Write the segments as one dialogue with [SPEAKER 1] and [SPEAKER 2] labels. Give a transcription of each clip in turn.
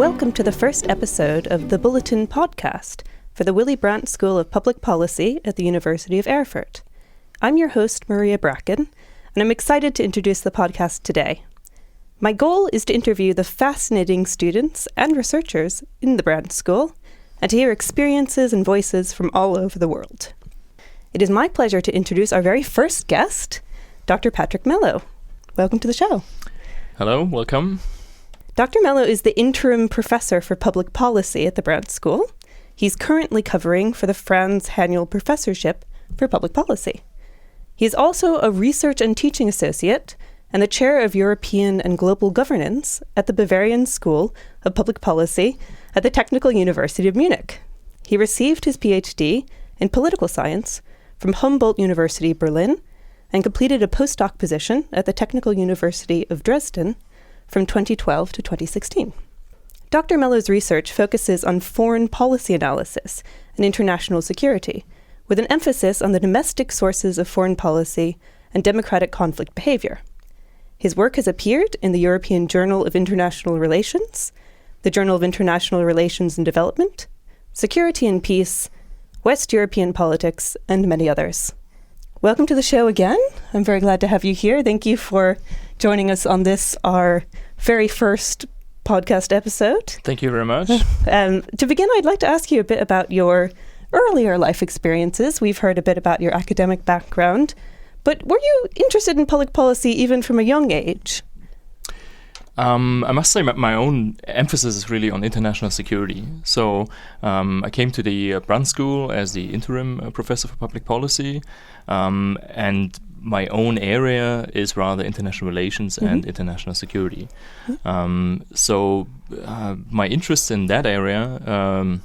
[SPEAKER 1] Welcome to the first episode of the Bulletin Podcast for the Brandt School of Public Policy at the University of Erfurt. I'm your host, Maria Brackin, and I'm excited to introduce the podcast today. My goal is to interview the fascinating students and researchers in the Brandt School and to hear experiences and voices from all over the world. It is my pleasure to introduce our very first guest, Dr. Patrick Mello. Welcome to the show.
[SPEAKER 2] Hello, welcome.
[SPEAKER 1] Dr. Mello is the Interim Professor for Public Policy at the Brandt School. He's currently covering for the Franz Haniel Professorship for Public Policy. He is also a Research and Teaching Associate and the Chair of European and Global Governance at the Bavarian School of Public Policy at the Technical University of Munich. He received his Ph.D. in Political Science from Humboldt University Berlin and completed a postdoc position at the Technical University of Dresden from 2012 to 2016. Dr. Mello's research focuses on foreign policy analysis and international security, with an emphasis on the domestic sources of foreign policy and democratic conflict behavior. His work has appeared in the European Journal of International Relations, the Journal of International Relations and Development, Security and Peace, West European Politics, and many others. Welcome to the show again. I'm very glad to have you here. Thank you for joining us on this, our very first podcast episode.
[SPEAKER 2] Thank you very much.
[SPEAKER 1] To begin, I'd like to ask you a bit about your earlier life experiences. We've heard a bit about your academic background, but were you interested in public policy even from a young age?
[SPEAKER 2] I must say my own emphasis is really on international security. So I came to the Brandt School as the Interim Professor for Public Policy, and my own area is rather international relations and international security. So my interest in that area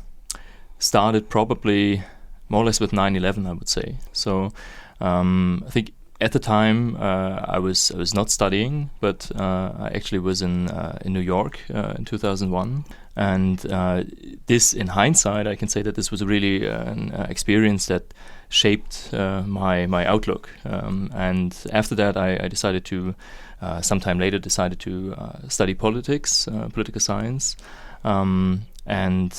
[SPEAKER 2] started probably more or less with 9/11, I would say. So I think at the time I was not studying, but I actually was in New York in 2001. And this, in hindsight, I can say that this was really an experience that shaped my outlook. And after that, I decided to, sometime later, study politics, political science. And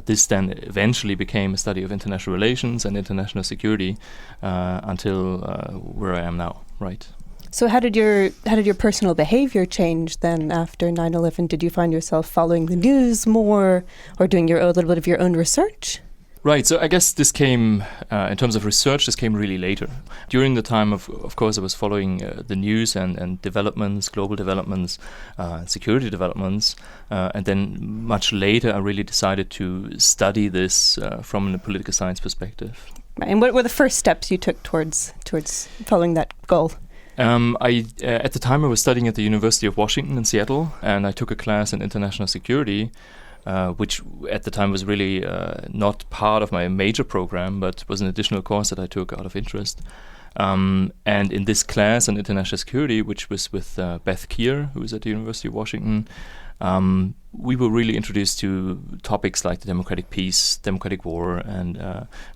[SPEAKER 2] this then eventually became a study of international relations and international security until where I am now, right?
[SPEAKER 1] So how did your personal behavior change then after 9/11? Did you find yourself following the news more or doing a little bit of your own research?
[SPEAKER 2] Right, so I guess this came, in terms of research, this came really later. During the time, of course, I was following the news and developments, global developments, security developments, and then much later I really decided to study this from a political science perspective.
[SPEAKER 1] And what were the first steps you took towards following that goal?
[SPEAKER 2] At the time I was studying at the University of Washington in Seattle, and I took a class in international security, which at the time was really not part of my major program, but was an additional course that I took out of interest. And in this class on international security, which was with Beth Keir, who was at the University of Washington, we were really introduced to topics like the democratic peace, democratic war, and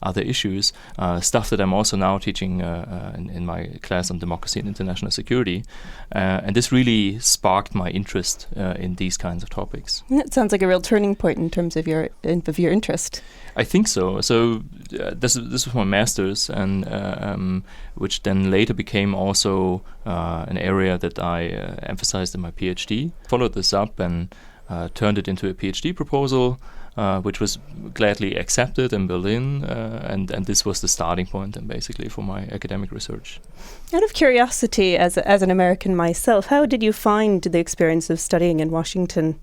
[SPEAKER 2] other issues, stuff that I'm also now teaching in my class on democracy and international security. And this really sparked my interest in these kinds of topics.
[SPEAKER 1] It sounds like a real turning point in terms of your interest.
[SPEAKER 2] I think so. So this was my master's, and which then later became also an area that I emphasized in my PhD. Followed this up and turned it into a PhD proposal, which was gladly accepted in Berlin, and this was the starting point, and basically for my academic research.
[SPEAKER 1] Out of curiosity, as an American myself, how did you find the experience of studying in Washington,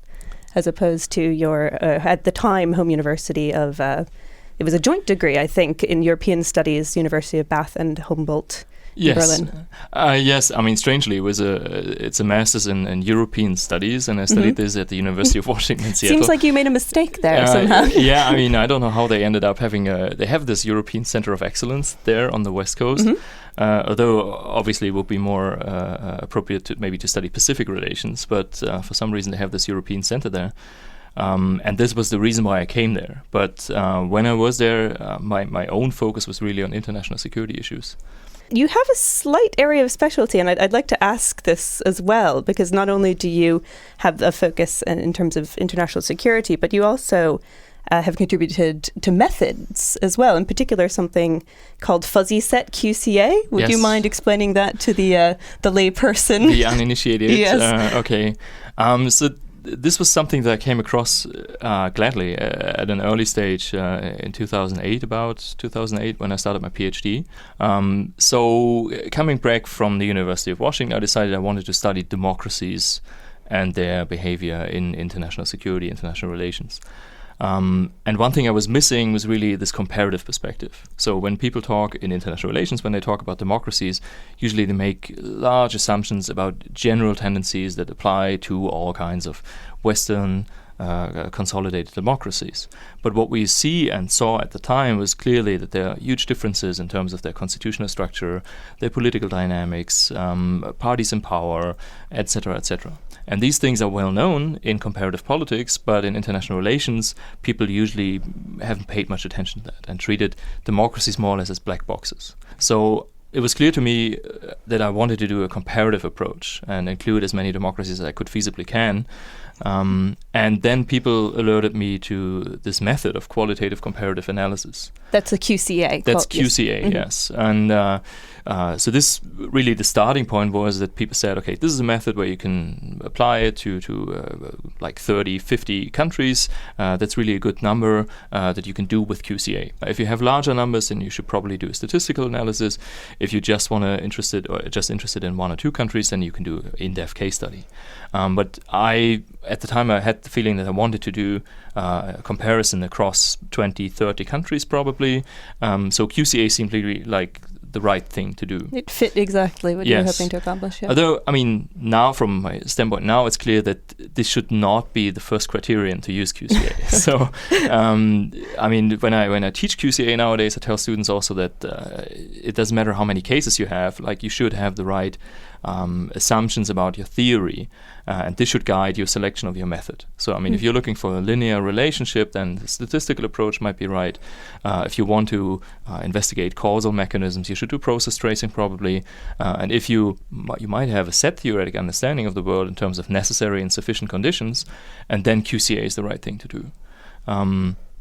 [SPEAKER 1] as opposed to your at the time home university of? It was a joint degree, I think, in European Studies, University of Bath and Humboldt. Berlin.
[SPEAKER 2] Yes. I mean, strangely, it's a master's in European Studies, and I studied this at the University of Washington in Seattle.
[SPEAKER 1] Seems like you made a mistake there somehow.
[SPEAKER 2] Yeah, I mean, I don't know how they ended up having they have this European Center of Excellence there on the West Coast, although obviously it would be more appropriate to study Pacific relations, but for some reason they have this European Center there. And this was the reason why I came there. But when I was there, my own focus was really on international security issues.
[SPEAKER 1] You have a slight area of specialty, and I'd like to ask this as well, because not only do you have a focus in terms of international security, but you also have contributed to methods as well, in particular something called fuzzy set QCA. Would you mind explaining that to the lay person?
[SPEAKER 2] The uninitiated?
[SPEAKER 1] Yes.
[SPEAKER 2] Okay. So this was something that I came across gladly at an early stage in 2008, when I started my Ph.D. So coming back from the University of Washington, I decided I wanted to study democracies and their behavior in international security, international relations. And one thing I was missing was really this comparative perspective. So when people talk in international relations, when they talk about democracies, usually they make large assumptions about general tendencies that apply to all kinds of Western consolidated democracies. But what we see and saw at the time was clearly that there are huge differences in terms of their constitutional structure, their political dynamics, parties in power, etc., etc. And these things are well known in comparative politics, but in international relations, people usually haven't paid much attention to that and treated democracies more or less as black boxes. So it was clear to me that I wanted to do a comparative approach and include as many democracies as I could feasibly can. And then people alerted me to this method of qualitative comparative analysis.
[SPEAKER 1] That's a QCA.
[SPEAKER 2] That's QCA, yes. And so this really, the starting point was that people said, okay, this is a method where you can apply it to like 30, 50 countries. That's really a good number that you can do with QCA. If you have larger numbers, then you should probably do a statistical analysis. If you just interested in one or two countries, then you can do an in-depth case study. But at the time, I had the feeling that I wanted to do a comparison across 20, 30 countries probably. So QCA seemed really like the right thing to do.
[SPEAKER 1] It fit exactly what you were hoping to accomplish. Yeah.
[SPEAKER 2] Although, I mean, now from my standpoint, now it's clear that this should not be the first criterion to use QCA. So, I mean, when I teach QCA nowadays, I tell students also that it doesn't matter how many cases you have, like you should have the right assumptions about your theory, and this should guide your selection of your method. So, I mean, if you're looking for a linear relationship, then the statistical approach might be right. If you want to investigate causal mechanisms, you should do process tracing probably. And if you might have a set theoretic understanding of the world in terms of necessary and sufficient conditions, and then QCA is the right thing to do.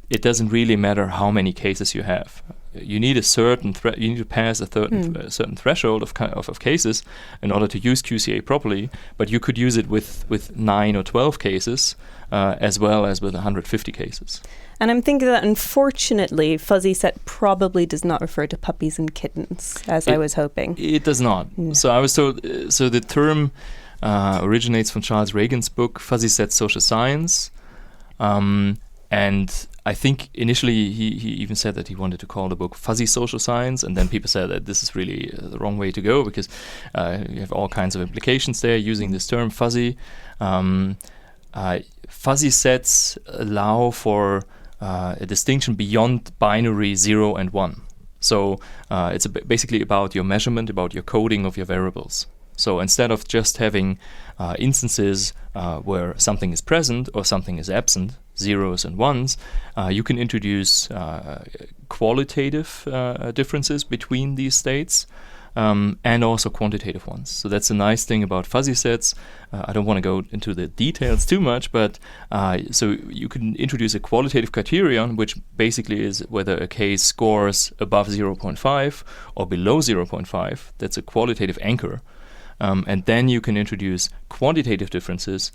[SPEAKER 2] It doesn't really matter how many cases you have. You need a certain you need to pass a certain threshold of cases in order to use QCA properly. But you could use it with 9 or 12 cases as well as with 150 cases.
[SPEAKER 1] And I'm thinking that unfortunately, fuzzy set probably does not refer to puppies and kittens, as I was hoping.
[SPEAKER 2] It does not. Yeah. So I was told. So the term originates from Charles Reagan's book Fuzzy Set Social Science, and I think initially he even said that he wanted to call the book Fuzzy Social Science, and then people said that this is really the wrong way to go because you have all kinds of implications there using this term fuzzy. Fuzzy sets allow for a distinction beyond binary 0 and 1. So it's basically about your measurement, about your coding of your variables. So instead of just having instances where something is present or something is absent, zeros and ones, you can introduce qualitative differences between these states and also quantitative ones. So that's a nice thing about fuzzy sets. I don't want to go into the details too much, but so you can introduce a qualitative criterion, which basically is whether a case scores above 0.5 or below 0.5. That's a qualitative anchor. And then you can introduce quantitative differences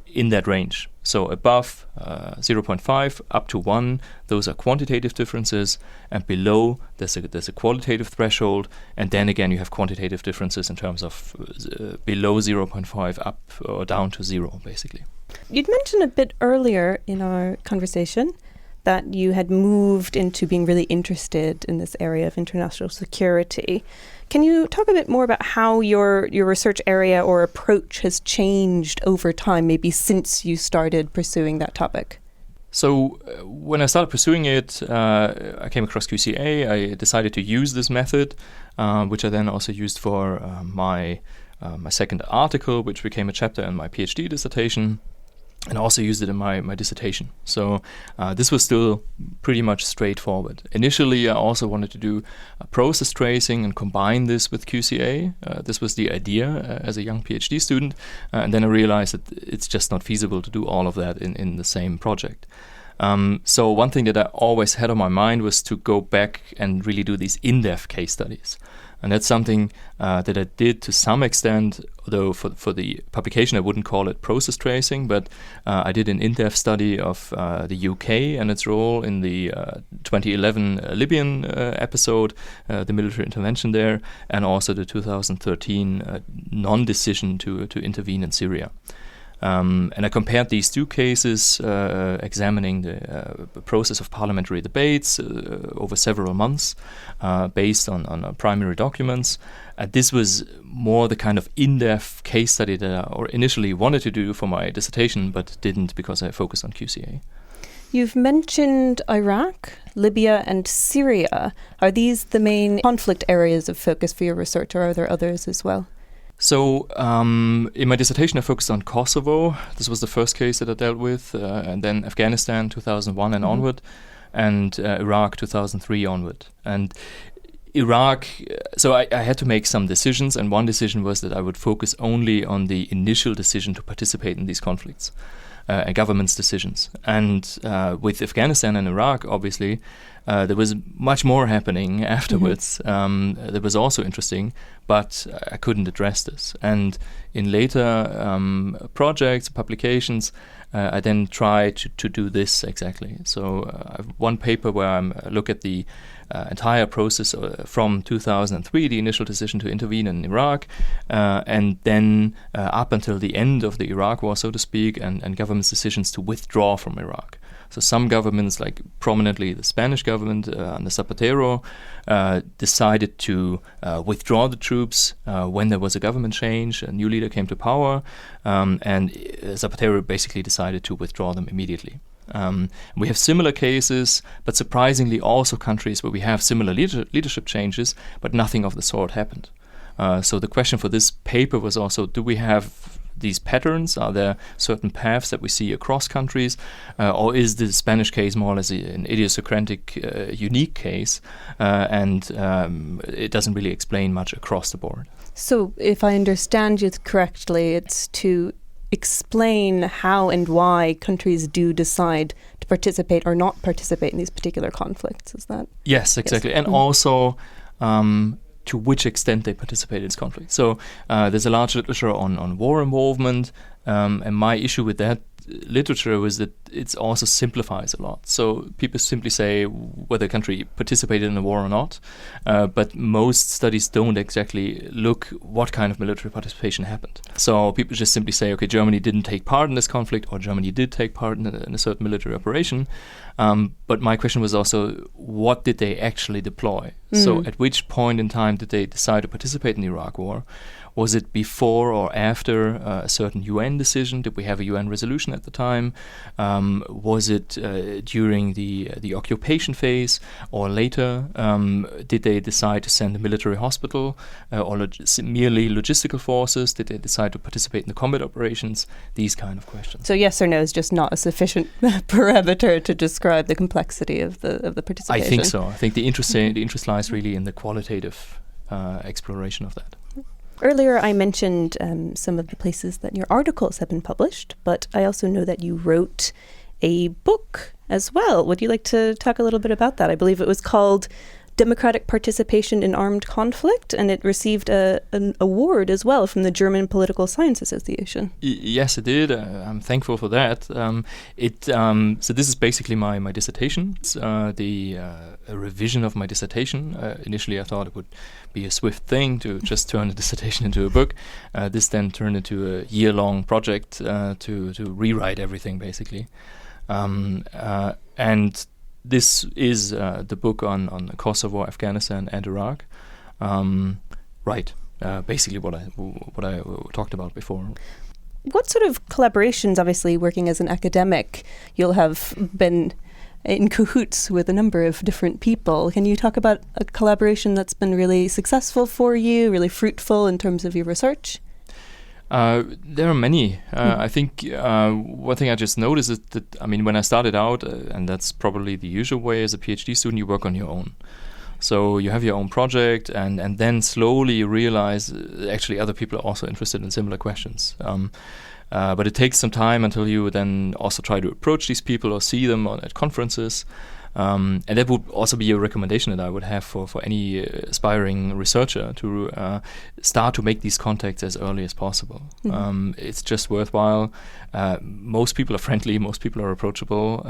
[SPEAKER 2] in that range. So above 0.5 up to 1, those are quantitative differences, and below there's a qualitative threshold, and then again you have quantitative differences in terms of below 0.5 up or down to 0, basically.
[SPEAKER 1] You'd mentioned a bit earlier in our conversation that you had moved into being really interested in this area of international security. Can you talk a bit more about how your research area or approach has changed over time, maybe since you started pursuing that topic?
[SPEAKER 2] So when I started pursuing it, I came across QCA. I decided to use this method, which I then also used for my second article, which became a chapter in my PhD dissertation. and also used it in my dissertation. So this was still pretty much straightforward. Initially, I also wanted to do process tracing and combine this with QCA. This was the idea as a young PhD student, and then I realized that it's just not feasible to do all of that in the same project. So one thing that I always had on my mind was to go back and really do these in-depth case studies. And that's something that I did to some extent, although for the publication I wouldn't call it process tracing, but I did an in-depth study of the UK and its role in the 2011 Libyan episode, the military intervention there, and also the 2013 non-decision to intervene in Syria. And I compared these two cases, examining the process of parliamentary debates over several months, based on primary documents. This was more the kind of in-depth case study that I initially wanted to do for my dissertation, but didn't because I focused on QCA.
[SPEAKER 1] You've mentioned Iraq, Libya, and Syria. Are these the main conflict areas of focus for your research, or are there others as well?
[SPEAKER 2] So in my dissertation, I focused on Kosovo. This was the first case that I dealt with, and then Afghanistan 2001 and onward, and Iraq 2003 onward. And Iraq, so I had to make some decisions, and one decision was that I would focus only on the initial decision to participate in these conflicts, and government's decisions. And with Afghanistan and Iraq, obviously, there was much more happening afterwards. That was also interesting, but I couldn't address this. And in later projects, publications, I then tried to do this exactly. So I have one paper where I look at the entire process from 2003, the initial decision to intervene in Iraq, and then up until the end of the Iraq war, so to speak, and government's decisions to withdraw from Iraq. So some governments, like prominently the Spanish government under Zapatero, decided to withdraw the troops when there was a government change, a new leader came to power, and Zapatero basically decided to withdraw them immediately. We have similar cases, but surprisingly also countries where we have similar leadership changes, but nothing of the sort happened. So the question for this paper was also, do we have these patterns? Are there certain paths that we see across countries? Or is the Spanish case more or less an idiosyncratic, unique case, and it doesn't really explain much across the board? So
[SPEAKER 1] if I understand you correctly, it's to explain how and why countries do decide to participate or not participate in these particular conflicts, is that? Yes, exactly. Yes. And also to which extent they participate in this conflict. So there's a large literature on war involvement, and my issue with that literature was that it also simplifies a lot. So people simply say whether a country participated in a war or not, but most studies don't exactly look what kind of military participation happened. So people just simply say, okay, Germany didn't take part in this conflict, or Germany did take part in a certain military operation. But my question was also, what did they actually deploy? So at which point in time did they decide to participate in the Iraq War? Was it before or after a certain UN decision? Did we have a UN resolution at the time? Was it during the occupation phase or later? Did they decide to send a military hospital or merely logistical forces? Did they decide to participate in the combat operations? These kind of questions. So yes or no is just not a sufficient parameter to describe the complexity of the participation. I think so. I think the interest lies really in the qualitative exploration of that. Earlier, I mentioned some of the places that your articles have been published, but I also know that you wrote a book as well. Would you like to talk a little bit about that? I believe it was called Democratic Participation in Armed Conflict, and it received an award as well from the German Political Science Association. Yes, it did. I'm thankful for that. So this is basically my dissertation. It's a revision of my dissertation. Initially, I thought it would be a swift thing to just turn a dissertation into a book. This then turned into a year-long project to rewrite everything, basically. And this is the book on Kosovo, Afghanistan, and Iraq. Basically what I talked about before. What sort of collaborations, obviously working as an academic, you'll have been in cahoots with a number of different people. Can you talk about a collaboration that's been really successful for you, really fruitful in terms of your research?
[SPEAKER 2] There are many. I think one thing I just noticed is that, when I started out, and that's probably the usual way as a PhD student, you work on your own. So you have your own project, and then slowly you realize actually other people are also interested in similar questions. But it takes some time until you then also try to approach these people or see them at conferences. And that would also be a recommendation that I would have for any aspiring researcher to start to make these contacts as early as possible. It's just worthwhile. Most people are friendly, most people are approachable,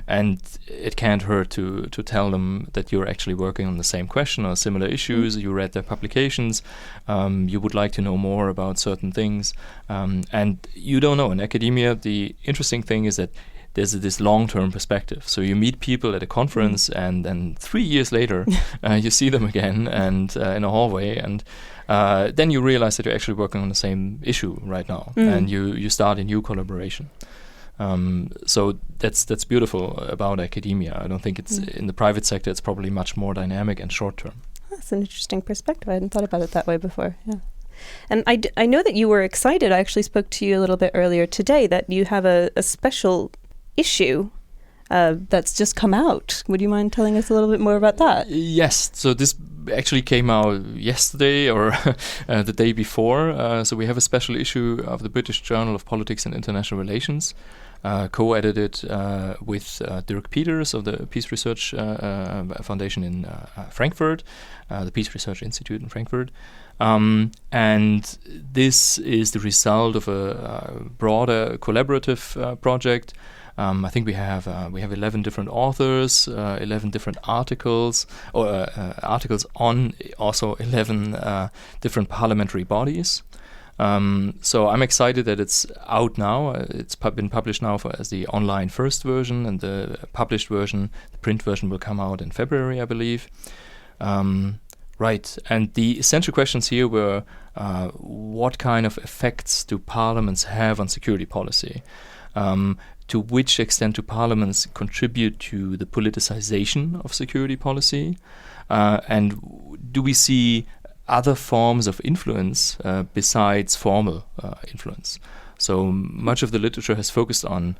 [SPEAKER 2] and it can't hurt to tell them that you're actually working on the same question or similar issues, you read their publications, you would like to know more about certain things, and you don't know. In academia, the interesting thing is that there's this long-term perspective. So you meet people at a conference, and then 3 years later, you see them again and in a hallway, and then you realize that you're actually working on the same issue right now, and you start a new collaboration. So that's beautiful about academia. I don't think it's in the private sector. It's probably much more dynamic and short-term.
[SPEAKER 1] That's an interesting perspective. I hadn't thought about it that way before. Yeah. And I know that you were excited. I actually spoke to you a little bit earlier today that you have a special issue that's just come out. Would you mind telling us a little bit more about that?
[SPEAKER 2] Yes. So this actually came out yesterday or the day before. So we have a special issue of the British Journal of Politics and International Relations, co-edited with Dirk Peters of the Peace Research Foundation in Frankfurt, the Peace Research Institute in Frankfurt. And this is the result of a broader collaborative project. I think we have 11 different authors, 11 different articles, or articles on also 11 different parliamentary bodies. So I'm excited that it's out now. It's been published now as the online first version, and the published version, the print version, will come out in February, I believe. Right, and the essential questions here were what kind of effects do parliaments have on security policy? To which extent do parliaments contribute to the politicization of security policy? And do we see other forms of influence besides formal influence? So much of the literature has focused on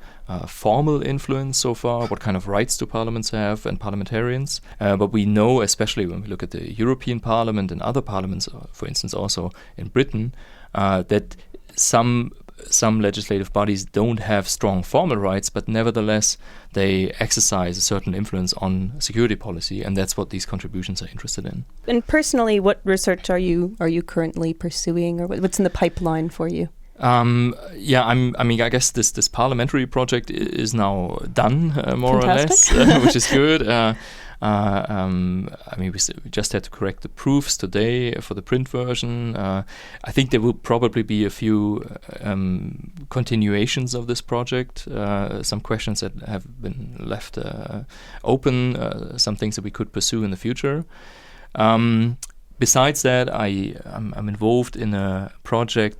[SPEAKER 2] formal influence so far, what kind of rights do parliaments have and parliamentarians. But we know, especially when we look at the European Parliament and other parliaments, for instance also in Britain, that some legislative bodies don't have strong formal rights, but nevertheless they exercise a certain influence on security policy, and that's what these contributions are interested in. And
[SPEAKER 1] personally, what research are you currently pursuing, or what's in the pipeline for you?
[SPEAKER 2] I guess this parliamentary project is now done, more
[SPEAKER 1] Fantastic.
[SPEAKER 2] or less, which is good. We just had to correct the proofs today for the print version. I think there will probably be a few continuations of this project, some questions that have been left open, some things that we could pursue in the future. Besides that, I'm involved in a project,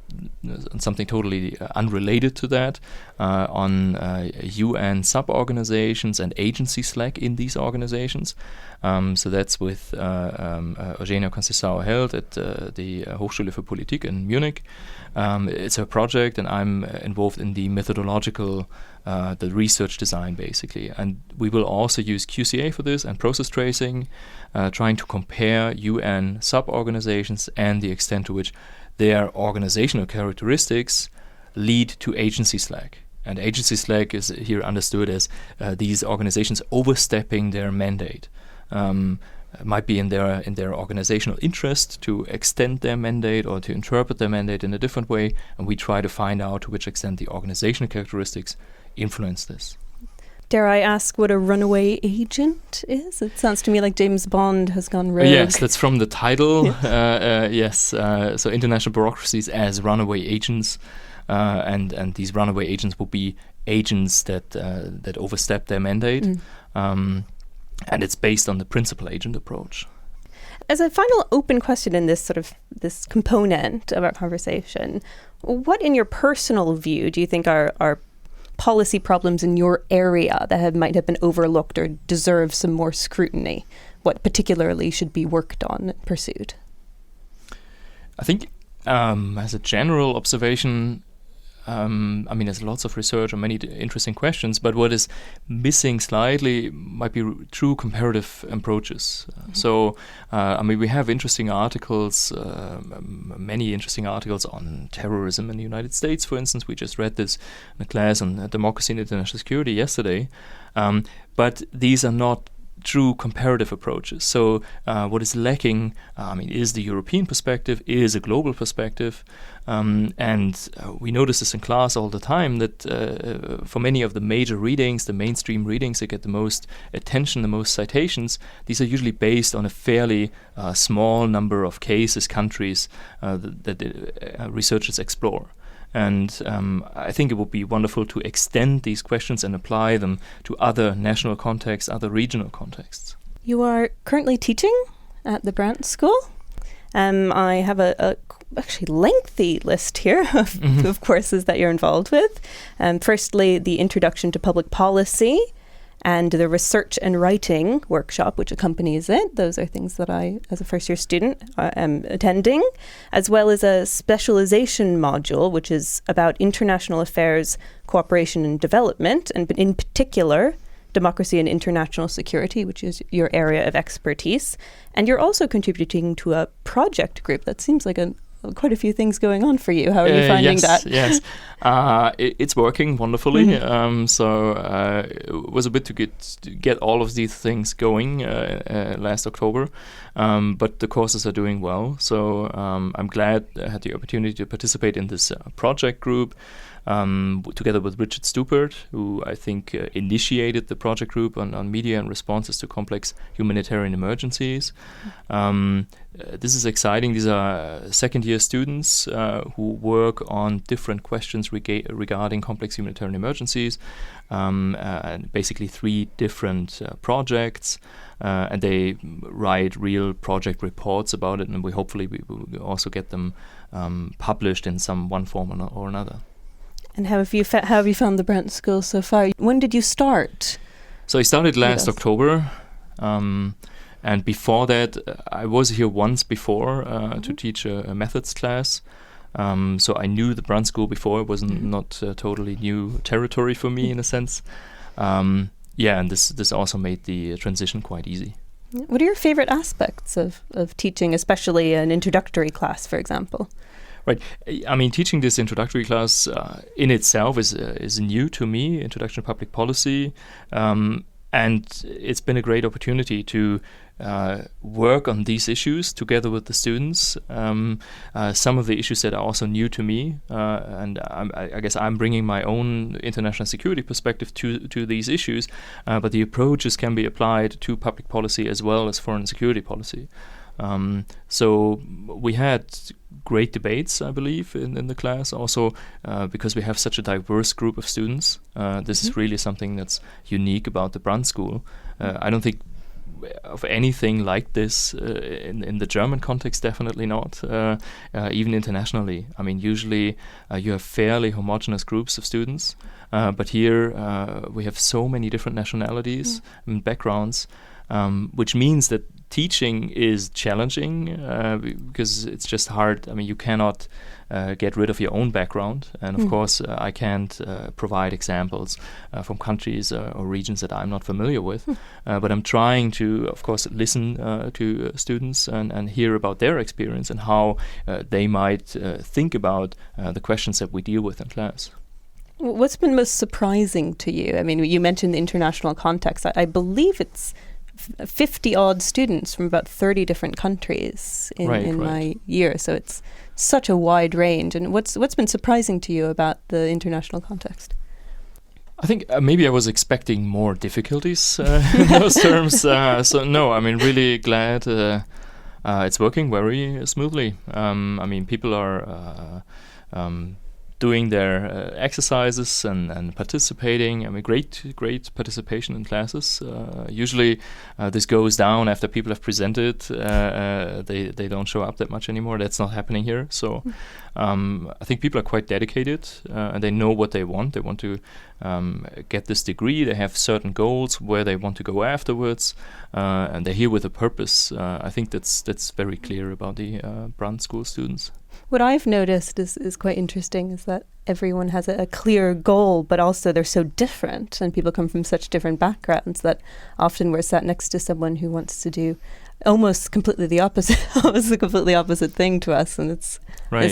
[SPEAKER 2] something totally unrelated to that, on UN sub-organizations and agencies in these organizations. So that's with Eugenia Conceição held at the Hochschule für Politik in Munich. It's a project, and I'm involved in the methodological, the research design, basically. And we will also use QCA for this and process tracing, trying to compare UN sub-organizations and the extent to which their organizational characteristics lead to agency slack. And agency slack is here understood as these organizations overstepping their mandate. It might be in their organizational interest to extend their mandate or to interpret their mandate in a different way, and we try to find out to which extent the organizational characteristics influence this.
[SPEAKER 1] Dare I ask what a runaway agent is? It sounds to me like James Bond has gone rogue.
[SPEAKER 2] Yes, that's from the title. Yes, so international bureaucracies as runaway agents, and these runaway agents will be agents that overstep their mandate. And it's based on the principal agent approach.
[SPEAKER 1] As a final open question in this component of our conversation, what in your personal view do you think are policy problems in your area that might have been overlooked or deserve some more scrutiny? What particularly should be worked on and pursued?
[SPEAKER 2] I think As a general observation, there's lots of research on many interesting questions, but what is missing slightly might be true comparative approaches. So, we have interesting articles, many interesting articles on terrorism in the United States, for instance. We just read this in a class on democracy and international security yesterday. But these are not true comparative approaches. So what is lacking, is the European perspective, is a global perspective. And we notice this in class all the time that for many of the major readings, the mainstream readings that get the most attention, the most citations, these are usually based on a fairly small number of cases, countries that researchers explore. And I think it would be wonderful to extend these questions and apply them to other national contexts, other regional contexts.
[SPEAKER 1] You are currently teaching at the Brandt School. I have a actually lengthy list here of courses that you're involved with. Firstly, the Introduction to Public Policy and the Research and Writing workshop, which accompanies it. Those are things that I, as a first-year student, am attending, as well as a specialization module, which is about international affairs, cooperation and development, and in particular, democracy and international security, which is your area of expertise. And you're also contributing to a project group. That seems like quite a few things going on for you. How are you finding that?
[SPEAKER 2] Yes, it's working wonderfully. So it was a bit to get all of these things going last October, but the courses are doing well. So I'm glad I had the opportunity to participate in this project group. Together with Richard Stupert, who I think initiated the project group on media and responses to complex humanitarian emergencies. This is exciting. These are second-year students who work on different questions regarding complex humanitarian emergencies, and basically 3 different projects, and they write real project reports about it, and we will also get them published in one form or another.
[SPEAKER 1] And how have you found the Brandt School so far? When did you start?
[SPEAKER 2] So I started last October, and before that, I was here once before to teach a methods class. So I knew the Brandt School before. It was not totally new territory for me in a sense. And this also made the transition quite easy.
[SPEAKER 1] What are your favorite aspects of teaching, especially an introductory class, for example?
[SPEAKER 2] Right. Teaching this introductory class in itself is new to me, Introduction to Public Policy, and it's been a great opportunity to work on these issues together with the students. Some of the issues that are also new to me, and I guess I'm bringing my own international security perspective to these issues, but the approaches can be applied to public policy as well as foreign security policy. So we had great debates, I believe, in the class. Also, because we have such a diverse group of students, this is really something that's unique about the Brandt School. I don't think of anything like this in the German context, definitely not, even internationally. Usually you have fairly homogeneous groups of students, but here we have so many different nationalities and backgrounds, which means that teaching is challenging because it's just hard. You cannot get rid of your own background, and of course I can't provide examples from countries or regions that I'm not familiar with, but I'm trying to, of course, listen to students and hear about their experience and how they might think about the questions that we deal with in class.
[SPEAKER 1] What's been most surprising to you? You mentioned the international context. I believe it's 50-odd students from about 30 different countries in my year, so it's such a wide range. And what's been surprising to you about the international context?
[SPEAKER 2] I think maybe I was expecting more difficulties in those terms. So no, really glad it's working very smoothly. People are doing their exercises and participating. Great participation in classes. Usually this goes down after people have presented. They don't show up that much anymore. That's not happening here. So I think people are quite dedicated and they know what they want. They want to get this degree. They have certain goals where they want to go afterwards, and they're here with a purpose. I think that's very clear about the Brandt School students.
[SPEAKER 1] What I've noticed is quite interesting is that everyone has a clear goal, but also they're so different, and people come from such different backgrounds that often we're sat next to someone who wants to do almost completely the opposite, almost a completely opposite thing to us, and it's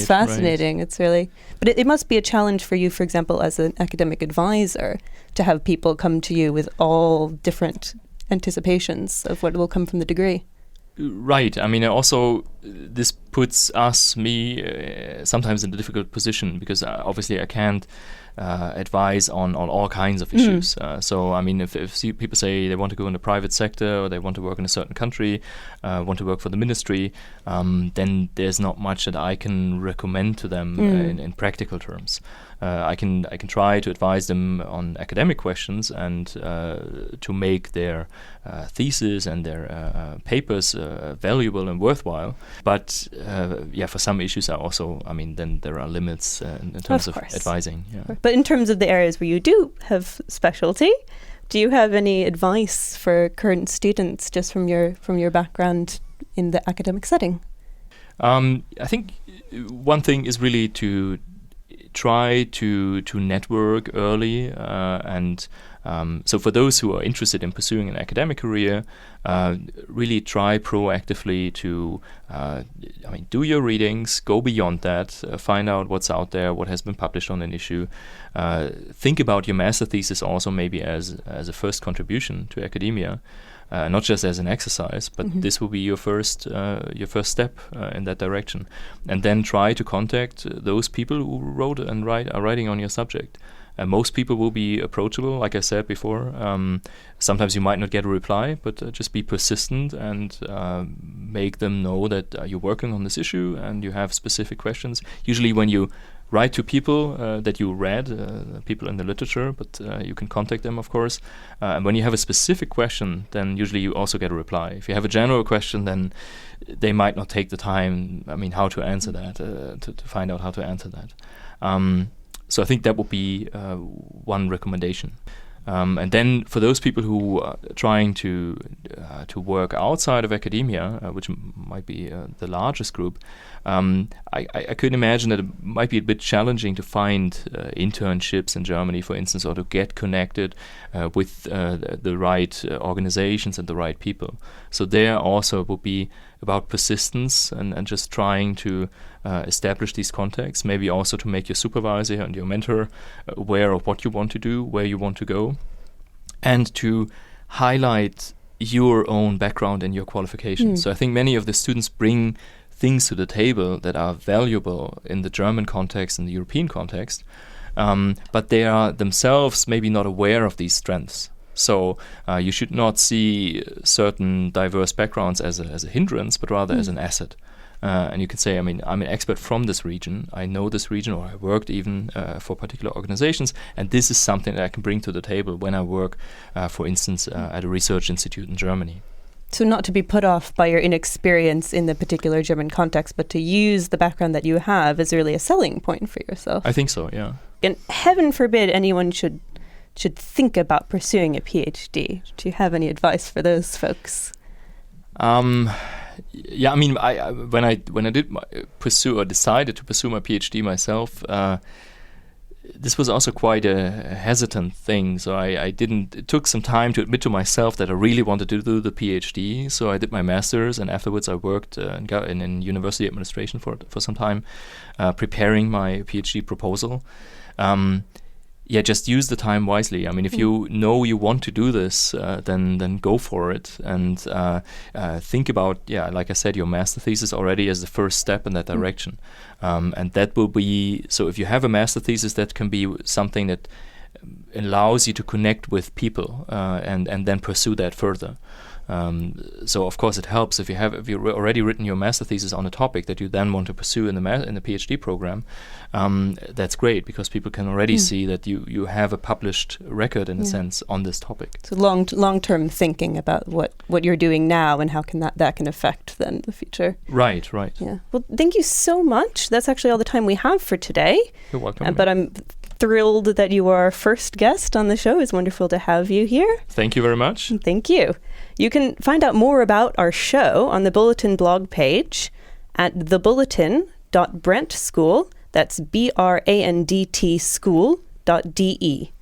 [SPEAKER 1] fascinating. Right. It's really, but it must be a challenge for you, for example, as an academic advisor, to have people come to you with all different anticipations of what will come from the degree.
[SPEAKER 2] Right. I mean, also this puts me sometimes in a difficult position, because obviously I can't advise on all kinds of issues. So, I mean, if people say they want to go in the private sector, or they want to work in a certain country, want to work for the ministry, then there's not much that I can recommend to them in practical terms. I can try to advise them on academic questions and to make their thesis and their papers valuable and worthwhile. But for some issues, then there are limits in terms of advising. Yeah.
[SPEAKER 1] But in terms of the areas where you do have specialty, do you have any advice for current students, just from your background in the academic setting?
[SPEAKER 2] I think one thing is really to try to network early, and so for those who are interested in pursuing an academic career, really try proactively to do your readings, go beyond that, find out what's out there, what has been published on an issue. Think about your master thesis also maybe as a first contribution to academia. Not just as an exercise, but this will be your first step in that direction. And then try to contact those people who wrote and are writing on your subject. Most people will be approachable, like I said before. Sometimes you might not get a reply, but just be persistent and make them know that you're working on this issue and you have specific questions. Usually when you write to people that you read, people in the literature, but you can contact them, of course. And when you have a specific question, then usually you also get a reply. If you have a general question, then they might not take the time, how to answer that, to find out how to answer that. So I think that would be one recommendation. And then for those people who are trying to work outside of academia, which might be the largest group, I could imagine that it might be a bit challenging to find internships in Germany, for instance, or to get connected with the right organizations and the right people. So there also will be about persistence and just trying to establish these contacts, maybe also to make your supervisor and your mentor aware of what you want to do, where you want to go, and to highlight your own background and your qualifications. So I think many of the students bring things to the table that are valuable in the German context and the European context, but they are themselves maybe not aware of these strengths. So you should not see certain diverse backgrounds as a hindrance, but rather as an asset. And you can say, I'm an expert from this region. I know this region, or I worked even for particular organizations, and this is something that I can bring to the table when I work, for instance, at a research institute in Germany.
[SPEAKER 1] So not to be put off by your inexperience in the particular German context, but to use the background that you have as really a selling point for yourself. I think so, yeah. And heaven forbid anyone should think about pursuing a PhD. Do you have any advice for those folks?
[SPEAKER 2] Yeah, when I did decided to pursue my PhD myself, this was also quite a hesitant thing. So it took some time to admit to myself that I really wanted to do the PhD. So I did my master's, and afterwards I worked in university administration for some time, preparing my PhD proposal. Just use the time wisely. If you know you want to do this, then go for it, and think about, like I said, your master thesis already as the first step in that direction. And that will be, so if you have a master thesis, that can be something that allows you to connect with people and then pursue that further. So of course it helps if you've already written your master thesis on a topic that you then want to pursue in the PhD program. That's great, because people can already see that you have a published record in a sense on this topic. So long-term thinking about what you're doing now and how can that can affect then the future. Right. Yeah. Well, thank you so much. That's actually all the time we have for today. You're welcome. But I'm thrilled that you are our first guest on the show. It's wonderful to have you here. Thank you very much. Thank you. You can find out more about our show on the Bulletin blog page at thebulletin.ch.
[SPEAKER 1] www.brandtschool, that's BRANDT school.de.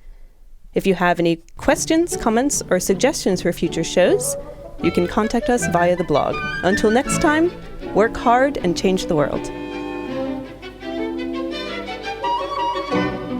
[SPEAKER 1] If you have any questions, comments, or suggestions for future shows, you can contact us via the blog. Until next time, work hard and change the world.